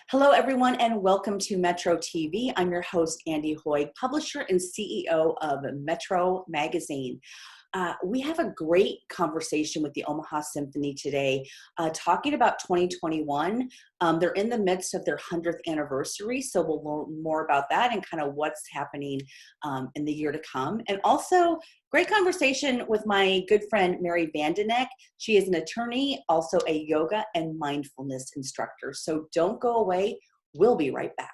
Hello, everyone, and welcome to metroTV. I'm your host, Andy Hoyt, publisher and CEO of Metro Magazine. We have a great conversation with the Omaha Symphony today, talking about 2021. They're in the midst of their 100th anniversary, so we'll learn more about that and kind of what's happening in the year to come. And also, great conversation with my good friend, Mary Vandenack. She is an attorney, also a yoga and mindfulness instructor. So don't go away. We'll be right back.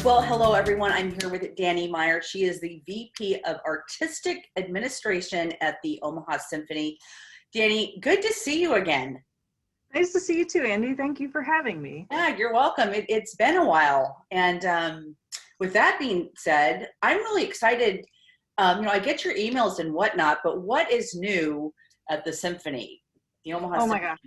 Well, hello, everyone. I'm here with Danny Meyer. She is the VP of Artistic Administration at the Omaha Symphony. Danny, good to see you again. Nice to see you too, Andy. Thank you for having me. Yeah, you're welcome. It's been a while. And with that being said, I'm really excited. I get your emails and whatnot, but what is new at the Symphony? The Omaha Symphony. My gosh.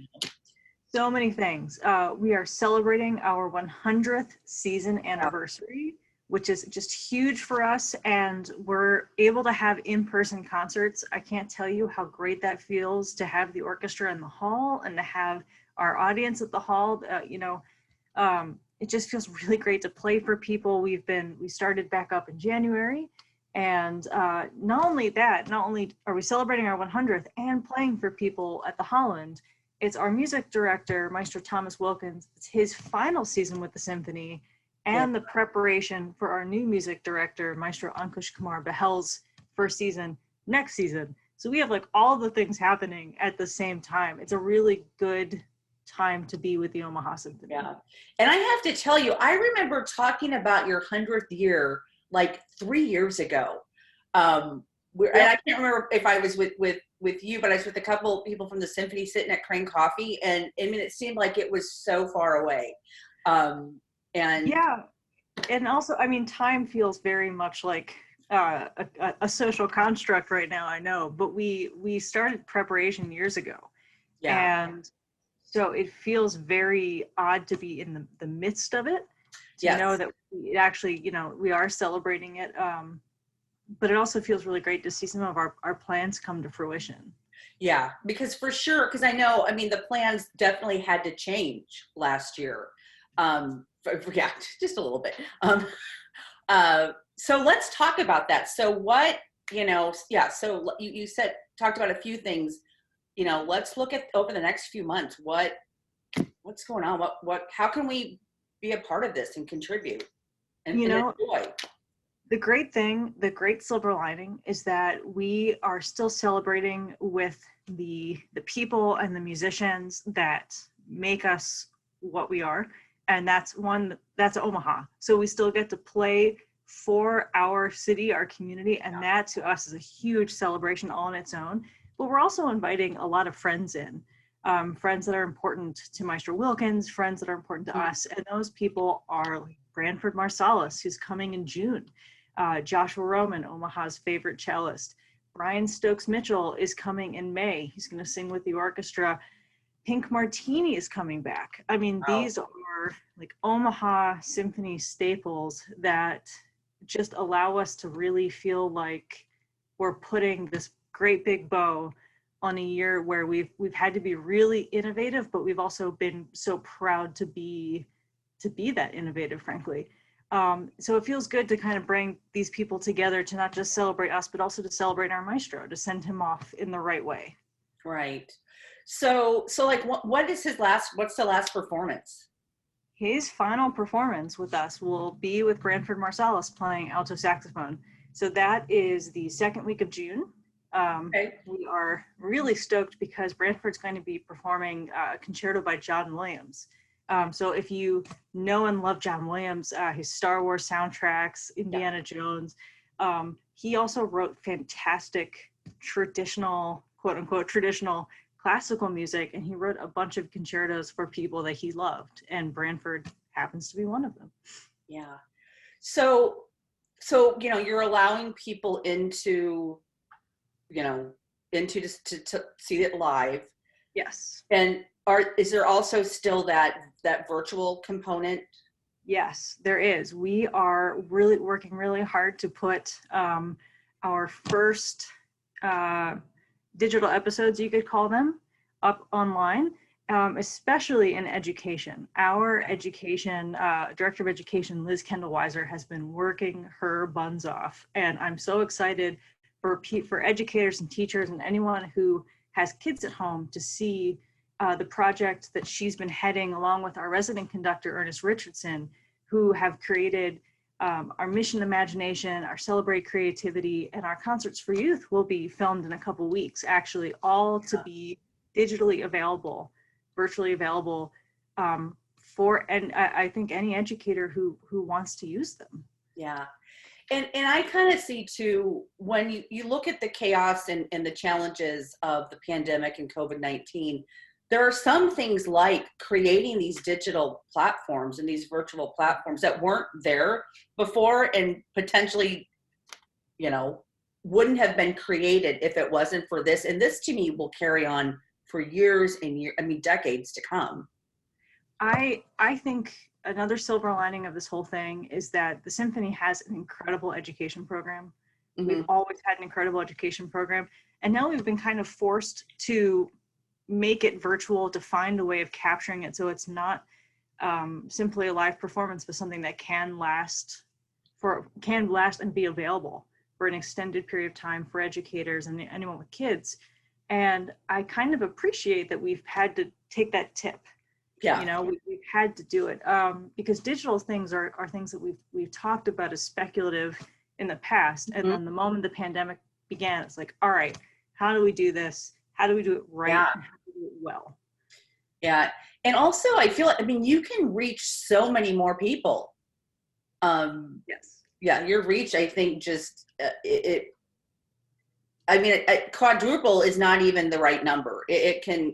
So many things. We are celebrating our 100th season anniversary, which is just huge for us. And we're able to have in-person concerts. I can't tell you how great that feels to have the orchestra in the hall and to have our audience at the hall. It just feels really great to play for people. We started back up in January. And not only are we celebrating our 100th and playing for people at the Holland, it's our music director, Maestro Thomas Wilkins. It's his final season with the symphony, and the preparation for our new music director, Maestro Ankush Kumar Bahel's first season next season. So we have like all the things happening at the same time. It's a really good time to be with the Omaha Symphony. Yeah, and I have to tell you, I remember talking about your 100th year like 3 years ago. And I can't remember if I was with you, but I was with a couple people from the Symphony sitting at Crane Coffee, and I mean, it seemed like it was so far away. And also, I mean, time feels very much like a social construct right now, I know, but we started preparation years ago. And so it feels very odd to be in the midst of it, to know that we actually, we are celebrating it. But it also feels really great to see some of our plans come to fruition. Yeah, because for sure, because I know, I mean, the plans definitely had to change last year. Just a little bit. So let's talk about that. So what, so you talked about a few things, let's look at over the next few months, what's going on? How can we be a part of this and contribute and enjoy? The great silver lining is that we are still celebrating with the people and the musicians that make us what we are. And that's Omaha. So we still get to play for our city, our community. And that to us is a huge celebration all on its own. But we're also inviting a lot of friends in, friends that are important to Maestro Wilkins, friends that are important to us. And those people are like Branford Marsalis, who's coming in June. Joshua Roman, Omaha's favorite cellist. Brian Stokes Mitchell is coming in May. He's going to sing with the orchestra. Pink Martini is coming back. I mean, these are like Omaha Symphony staples that just allow us to really feel like we're putting this great big bow on a year where we've had to be really innovative, but we've also been so proud to be that innovative, frankly. So it feels good to kind of bring these people together to not just celebrate us, but also to celebrate our maestro, to send him off in the right way. Right. So like, what's the last performance? His final performance with us will be with Branford Marsalis playing alto saxophone. So that is the second week of June. We are really stoked because Branford's going to be performing a concerto by John Williams. So if you know and love John Williams, his Star Wars soundtracks, Indiana Jones, he also wrote fantastic traditional, quote unquote, traditional classical music. And he wrote a bunch of concertos for people that he loved. And Branford happens to be one of them. Yeah. So you're allowing people into just to see it live. Yes. And is there also still that virtual component? Yes, there is. We are really working really hard to put our first digital episodes, you could call them, up online, especially in education. Our education director of education, Liz Kendall Weiser, has been working her buns off, and I'm so excited for educators and teachers and anyone who has kids at home to see the project that she's been heading along with our resident conductor, Ernest Richardson, who have created our Mission Imagination, our Celebrate Creativity, and our Concerts for Youth will be filmed in a couple weeks, actually, all to be digitally available, virtually available and I think any educator who wants to use them. Yeah. And I kind of see too, when you look at the chaos and the challenges of the pandemic and COVID-19, there are some things like creating these digital platforms and these virtual platforms that weren't there before and potentially, wouldn't have been created if it wasn't for this. And this to me will carry on for years and decades to come. I think another silver lining of this whole thing is that the Symphony has an incredible education program. Mm-hmm. We've always had an incredible education program. And now we've been kind of forced to make it virtual, to find a way of capturing it so it's not simply a live performance, but something that can last and be available for an extended period of time for educators and anyone with kids. And I kind of appreciate that we've had to take that tip. Yeah, we've had to do it because digital things are things that we've talked about as speculative in the past. And then the moment the pandemic began, it's like, all right, how do we do this? How do we do it right? Yeah. And how do we do it well? Yeah. And also I feel, you can reach so many more people. Yes. Yeah. Your reach, I think just, quadruple is not even the right number. It can,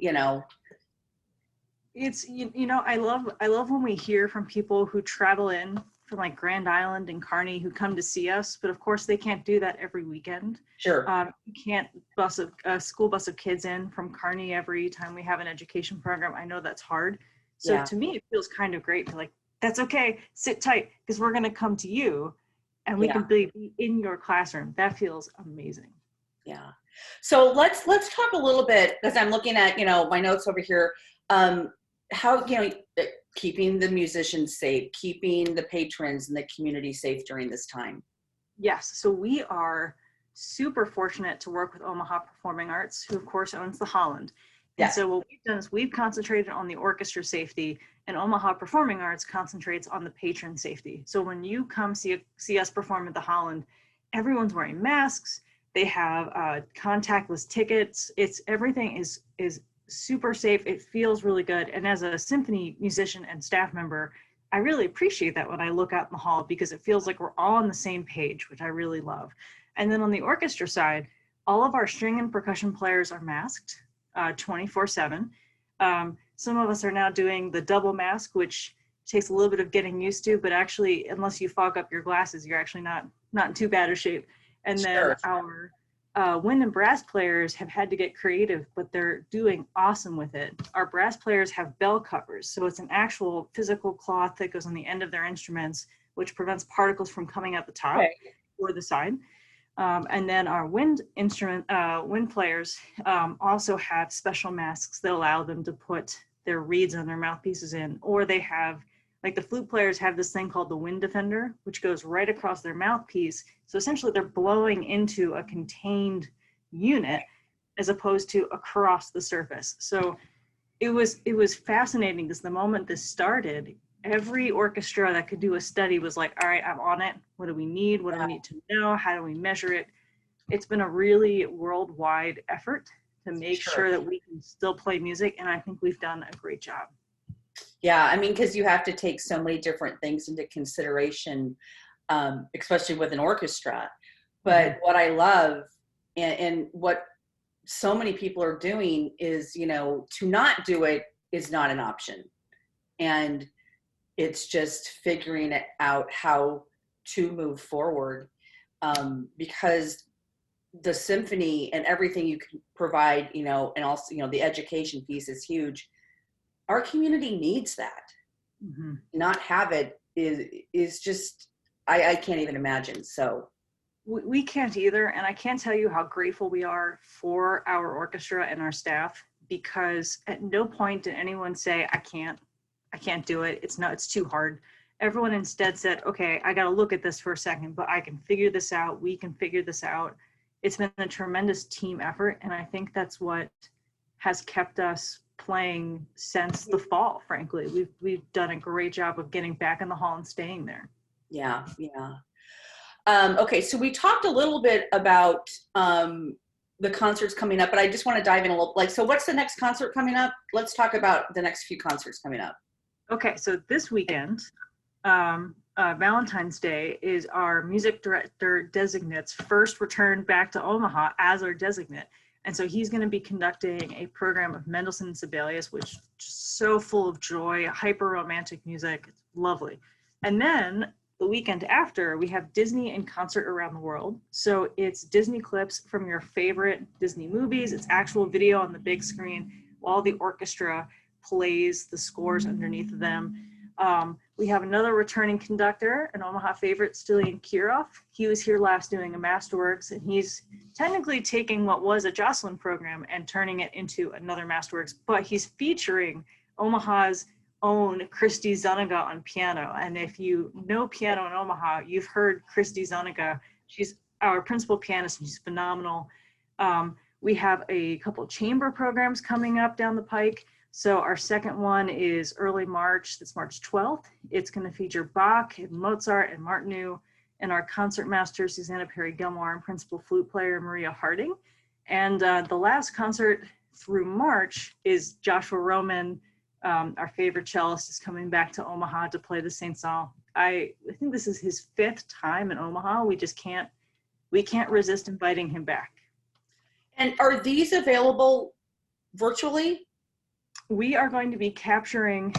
It's, I love when we hear from people who travel in from like Grand Island and Kearney who come to see us, but of course they can't do that every weekend. Sure. You can't bus a school bus of kids in from Kearney every time we have an education program. I know that's hard. So to me, it feels kind of great to that's okay, sit tight, because we're going to come to you and we can be in your classroom. That feels amazing. Yeah. So let's talk a little bit, because I'm looking at, my notes over here. How, keeping the musicians safe, keeping the patrons and the community safe during this time. Yes. So we are super fortunate to work with Omaha Performing Arts, who of course owns the Holland. And so what we've done is we've concentrated on the orchestra safety, and Omaha Performing Arts concentrates on the patron safety. So when you come see us perform at the Holland, everyone's wearing masks. They have contactless tickets. Everything is super safe. It feels really good. And as a symphony musician and staff member, I really appreciate that when I look out in the hall, because it feels like we're all on the same page, which I really love. And then on the orchestra side, all of our string and percussion players are masked 24/7. Some of us are now doing the double mask, which takes a little bit of getting used to, but actually, unless you fog up your glasses, you're actually not in too bad a shape. And then our wind and brass players have had to get creative, but they're doing awesome with it. Our brass players have bell covers, so it's an actual physical cloth that goes on the end of their instruments, which prevents particles from coming out the top or the side. And then our wind players also have special masks that allow them to put their reeds on their mouthpieces in, or they have, like the flute players have this thing called the wind defender, which goes right across their mouthpiece. So essentially they're blowing into a contained unit as opposed to across the surface. So it was fascinating, because the moment this started, every orchestra that could do a study was like, all right, I'm on it. What do we need? What do we need to know? How do we measure it? It's been a really worldwide effort to make sure that we can still play music. And I think we've done a great job. Yeah, because you have to take so many different things into consideration, especially with an orchestra. But what I love and what so many people are doing is, to not do it is not an option. And it's just figuring it out how to move forward, because the symphony and everything you can provide, you know, and also, you know, the education piece is huge. Our community needs that. Mm-hmm. Not have it is just, I can't even imagine. So We can't either, and I can't tell you how grateful we are for our orchestra and our staff, because at no point did anyone say, I can't do it. It's too hard. Everyone instead said, okay, I got to look at this for a second, but I can figure this out. We can figure this out. It's been a tremendous team effort, and I think that's what has kept us playing since the fall. Frankly, we've done a great job of getting back in the hall and staying there. yeah. Okay, so we talked a little bit about the concerts coming up, but I just want to dive in a little. Like, so what's the next concert coming up? Let's talk about the next few concerts coming up. Okay, so this weekend, Valentine's Day, is our music director designate's first return back to Omaha as our designate. And so he's going to be conducting a program of Mendelssohn and Sibelius, which is so full of joy, hyper romantic music. It's lovely. And then the weekend after, we have Disney in concert around the world. So it's Disney clips from your favorite Disney movies. It's actual video on the big screen while the orchestra plays the scores underneath them. We have another returning conductor, an Omaha favorite, Stilian Kirov. He was here last doing a Masterworks, and he's technically taking what was a Jocelyn program and turning it into another Masterworks, but he's featuring Omaha's own Christy Zuniga on piano. And if you know piano in Omaha, you've heard Christy Zuniga. She's our principal pianist, and she's phenomenal. We have a couple chamber programs coming up down the pike. So our second one is early March, that's March 12th. It's going to feature Bach and Mozart and Martineau, and our concertmaster, Susanna Perry-Gilmore, and principal flute player, Maria Harding. And the last concert through March is Joshua Roman, our favorite cellist, is coming back to Omaha to play the Saint Saul. I think this is his 5th time in Omaha. We can't resist inviting him back. And are these available virtually? We are going to be capturing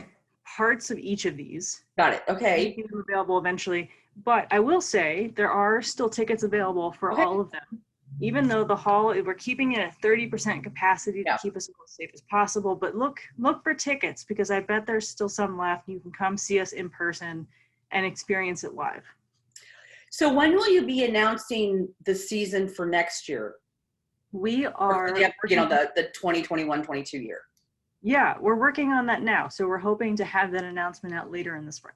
parts of each of these. Got it. Okay. Making them available eventually. But I will say there are still tickets available for all of them. Even though the hall, we're keeping it at 30% capacity to keep us as safe as possible. But look for tickets, because I bet there's still some left. You can come see us in person and experience it live. So when will you be announcing the season for next year? We are, the 2021-22 year. Yeah, we're working on that now. So we're hoping to have that announcement out later in the spring.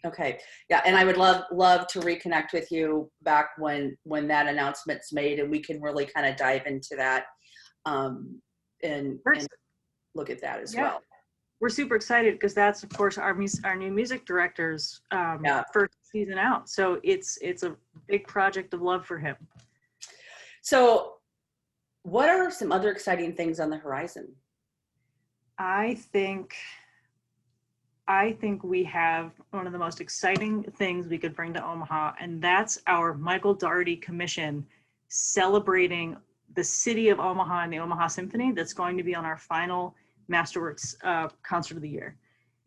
Okay. Yeah. And I would love to reconnect with you back when that announcement's made, and we can really kind of dive into that and look at that as well. We're super excited because that's, of course, our new music director's first season out. So it's a big project of love for him. So what are some other exciting things on the horizon? I think we have one of the most exciting things we could bring to Omaha, and that's our Michael Daugherty Commission celebrating the city of Omaha and the Omaha Symphony. That's going to be on our final Masterworks concert of the year.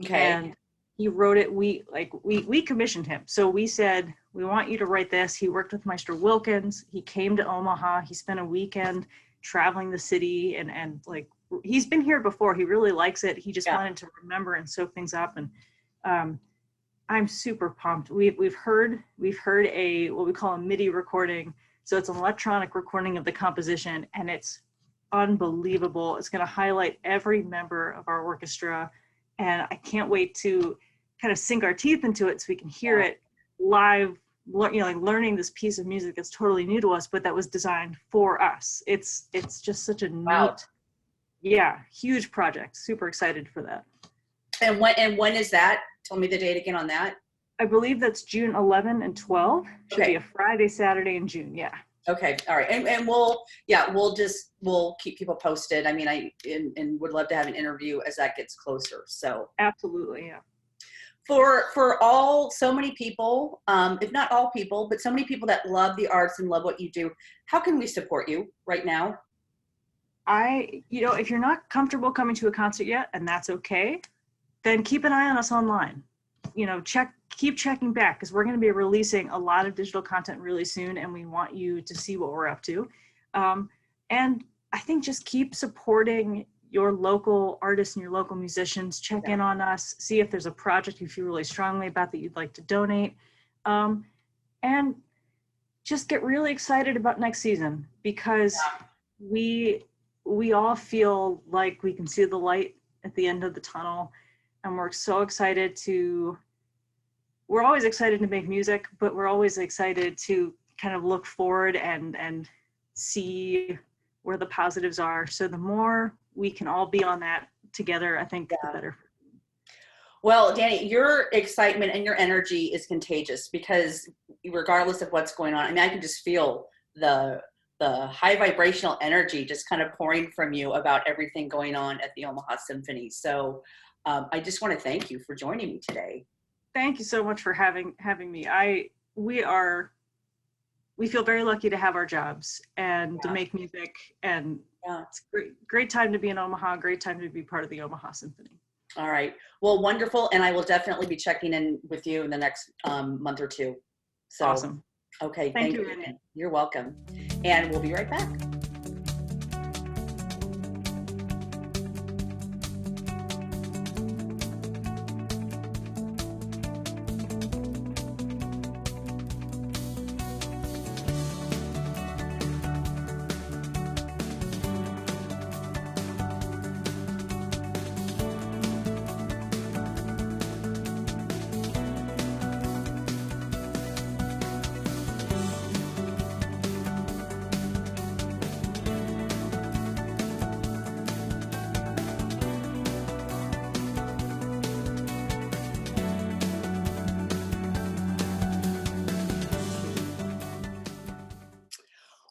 Okay. And he wrote it. We commissioned him. So we said, we want you to write this. He worked with Maestro Wilkins. He came to Omaha. He spent a weekend traveling the city and like, he's been here before. He really likes it. He just wanted to remember and soak things up. And I'm super pumped. We've heard a what we call a MIDI recording. So it's an electronic recording of the composition, and it's unbelievable. It's going to highlight every member of our orchestra, and I can't wait to kind of sink our teeth into it so we can hear it live. Like learning this piece of music that's totally new to us, but that was designed for us. It's just such a neat, huge project. Super excited for that. And when is that? Tell me the date again on that. I believe that's June 11 and 12. Should be a Friday, Saturday in June. Yeah. Okay. All right. And we'll keep people posted. I mean, I would love to have an interview as that gets closer. So absolutely. Yeah. For so many people, if not all people, but so many people that love the arts and love what you do, how can we support you right now? If you're not comfortable coming to a concert yet, and that's okay, then keep an eye on us online. Keep checking back, because we're going to be releasing a lot of digital content really soon, and we want you to see what we're up to. And I think just keep supporting your local artists and your local musicians. Check in on us, see if there's a project you feel really strongly about that you'd like to donate. And just get really excited about next season, because we all feel like we can see the light at the end of the tunnel, and we're always excited to make music, but we're always excited to kind of look forward and see where the positives are. So the more we can all be on that together, I think the better. Well, Danny, your excitement and your energy is contagious, because regardless of what's going on, I mean, I can just feel the high vibrational energy just kind of pouring from you about everything going on at the Omaha Symphony. So I just want to thank you for joining me today. Thank you so much for having me. We feel very lucky to have our jobs and to make music, and it's great time to be in Omaha, great time to be part of the Omaha Symphony. All right. Well, wonderful. And I will definitely be checking in with you in the next month or two. So, awesome. Okay. Thank you. You're welcome. And we'll be right back.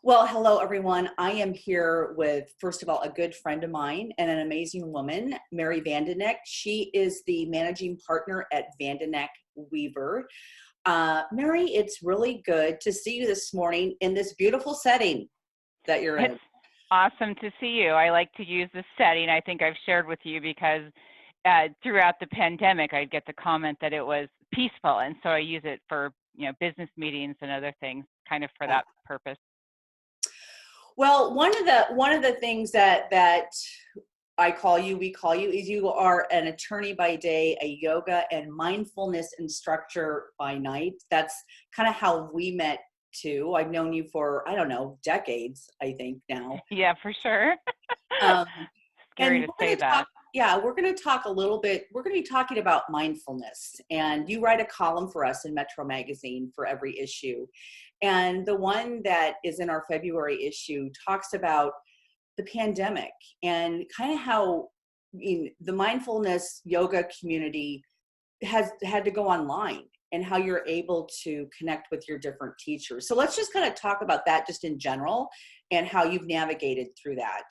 Well, hello, everyone. I am here with, first of all, a good friend of mine and an amazing woman, Mary Vandenack. She is the managing partner at Vandenack Weaver. Mary, it's really good to see you this morning in this beautiful setting that you're in. It's awesome to see you. I like to use this setting. I think I've shared with you because throughout the pandemic, I'd get the comment that it was peaceful. And so I use it for, business meetings and other things kind of for that purpose. Well, one of the things that we call you, is you are an attorney by day, a yoga and mindfulness instructor by night. That's kind of how we met too. I've known you for, I don't know, decades, I think now. Yeah, for sure. Scary to say that. We're going to talk a little bit. We're going to be talking about mindfulness, and you write a column for us in Metro Magazine for every issue. And the one that is in our February issue talks about the pandemic and kind of how the mindfulness yoga community has had to go online and how you're able to connect with your different teachers. So let's just kind of talk about that just in general and how you've navigated through that.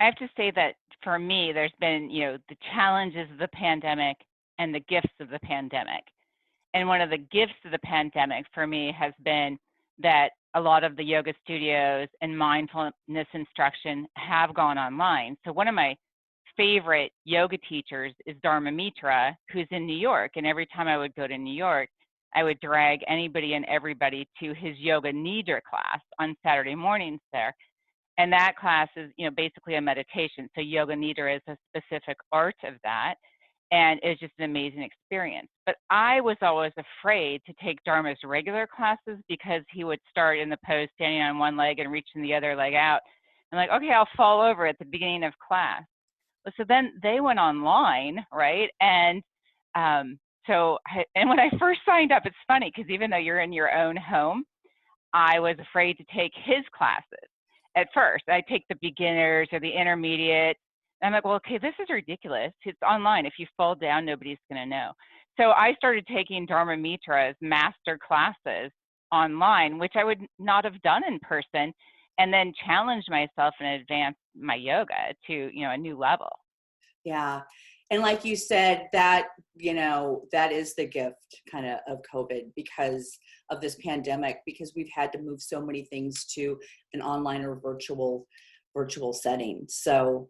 I have to say that for me, there's been, the challenges of the pandemic and the gifts of the pandemic. And one of the gifts of the pandemic for me has been that a lot of the yoga studios and mindfulness instruction have gone online. So one of my favorite yoga teachers is Dharma Mitra, who's in New York. And every time I would go to New York, I would drag anybody and everybody to his yoga nidra class on Saturday mornings there. And that class is, basically a meditation. So yoga nidra is a specific art of that. And it's just an amazing experience. But I was always afraid to take Dharma's regular classes because he would start in the pose standing on one leg and reaching the other leg out. I'm like, okay, I'll fall over at the beginning of class. So then they went online, right? And and when I first signed up, it's funny because even though you're in your own home, I was afraid to take his classes at first. I take the beginners or the intermediate. And I'm like, well, okay, this is ridiculous. It's online. If you fall down, nobody's going to know. So I started taking Dharma Mitra's master classes online, which I would not have done in person, and then challenged myself and advanced my yoga to, a new level. Yeah. And like you said, that is the gift kind of COVID because of this pandemic, because we've had to move so many things to an online or virtual setting. So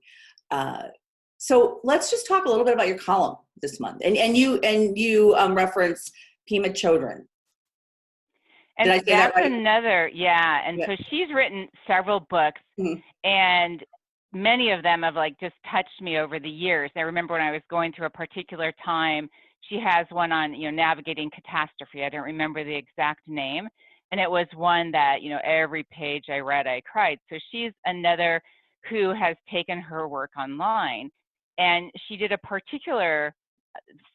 let's just talk a little bit about your column this month. And you reference Pema Chodron. And Did I say that that's right? another, yeah. And Yeah. so she's written several books, Mhm. and many of them have like just touched me over the years. I remember when I was going through a particular time, she has one on, navigating catastrophe. I don't remember the exact name. And it was one that, every page I read, I cried. So she's another who has taken her work online. And she did a particular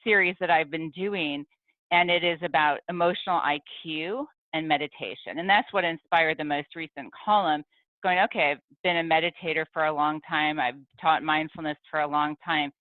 series that I've been doing, and it is about emotional IQ and meditation. And that's what inspired the most recent column, going, okay, I've been a meditator for a long time. I've taught mindfulness for a long time.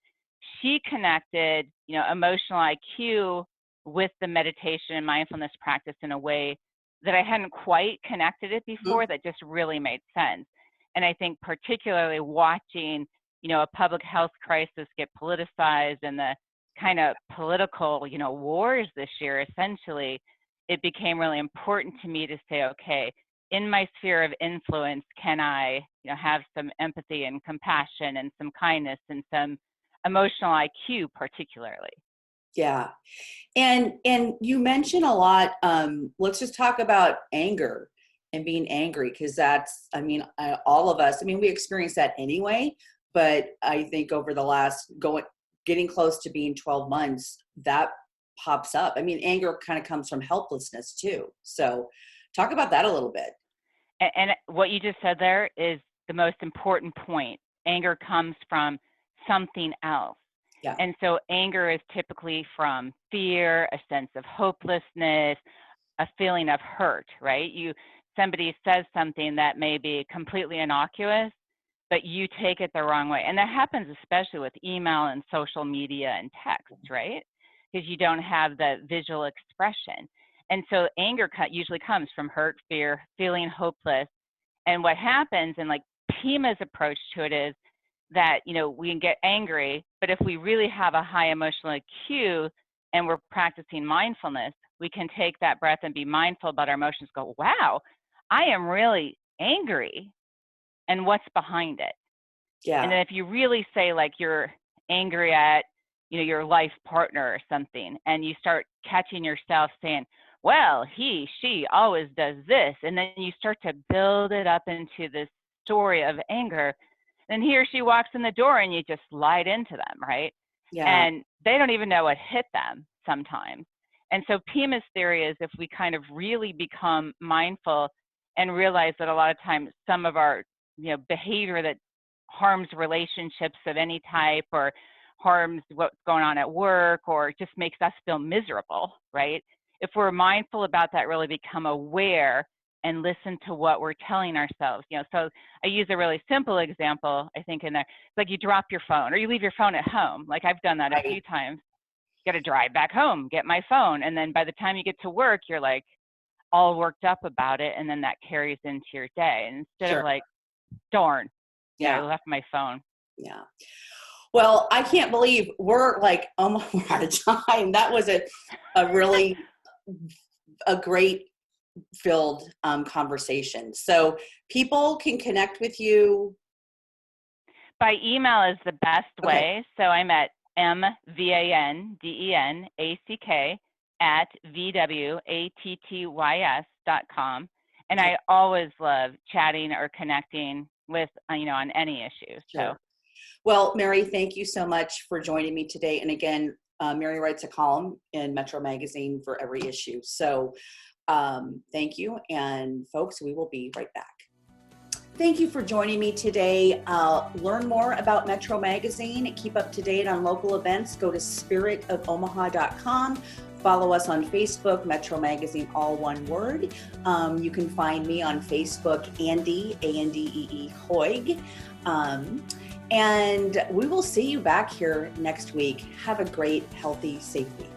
She connected, emotional IQ with the meditation and mindfulness practice in a way that I hadn't quite connected it before, that just really made sense. And I think particularly watching, a public health crisis get politicized and the kind of political, wars this year, essentially, it became really important to me to say, okay, in my sphere of influence, can I, have some empathy and compassion and some kindness and some emotional IQ particularly? Yeah. And you mentioned a lot, let's just talk about anger and being angry, because that's, all of us, we experience that anyway, but I think over the last getting close to being 12 months, that pops up. Anger kind of comes from helplessness too. So talk about that a little bit. And what you just said there is the most important point. Anger comes from something else. Yeah. And so anger is typically from fear, a sense of hopelessness, a feeling of hurt, right? Somebody says something that may be completely innocuous, but you take it the wrong way. And that happens especially with email and social media and text, right? Because you don't have the visual expression. And so anger usually comes from hurt, fear, feeling hopeless. And what happens, and like Pima's approach to it is that, we can get angry, but if we really have a high emotional IQ and we're practicing mindfulness, we can take that breath and be mindful about our emotions, go, wow, I am really angry. And what's behind it? Yeah. And then if you really say like you're angry at, your life partner or something, and you start catching yourself saying, well, he, she always does this. And then you start to build it up into this story of anger. And he or she walks in the door and you just lied into them, right? Yeah. And they don't even know what hit them sometimes. And so Pima's theory is if we kind of really become mindful and realize that a lot of times some of our behavior that harms relationships of any type or harms what's going on at work or just makes us feel miserable, right? If we're mindful about that, really become aware and listen to what we're telling ourselves. So I use a really simple example, I think, in there. It's like you drop your phone or you leave your phone at home. Like I've done that a few times. Got to drive back home, get my phone. And then by the time you get to work, you're like all worked up about it. And then that carries into your day. And instead of like, darn, I left my phone. Yeah. Well, I can't believe we're like almost out of time. That was a really a great filled conversation. So people can connect with you. By email is the best way. So I'm at mvandenack@VWATTYS.com. And I always love chatting or connecting with, on any issue. Sure. So, well, Mary, thank you so much for joining me today. And again, Mary writes a column in Metro Magazine for every issue. So thank you. And folks, we will be right back. Thank you for joining me today. Learn more about Metro Magazine. Keep up to date on local events. Go to spiritofomaha.com. Follow us on Facebook, Metro Magazine, all one word. You can find me on Facebook, Andy, A-N-D-E-E, Hoig. And we will see you back here next week. Have a great, healthy, safe week.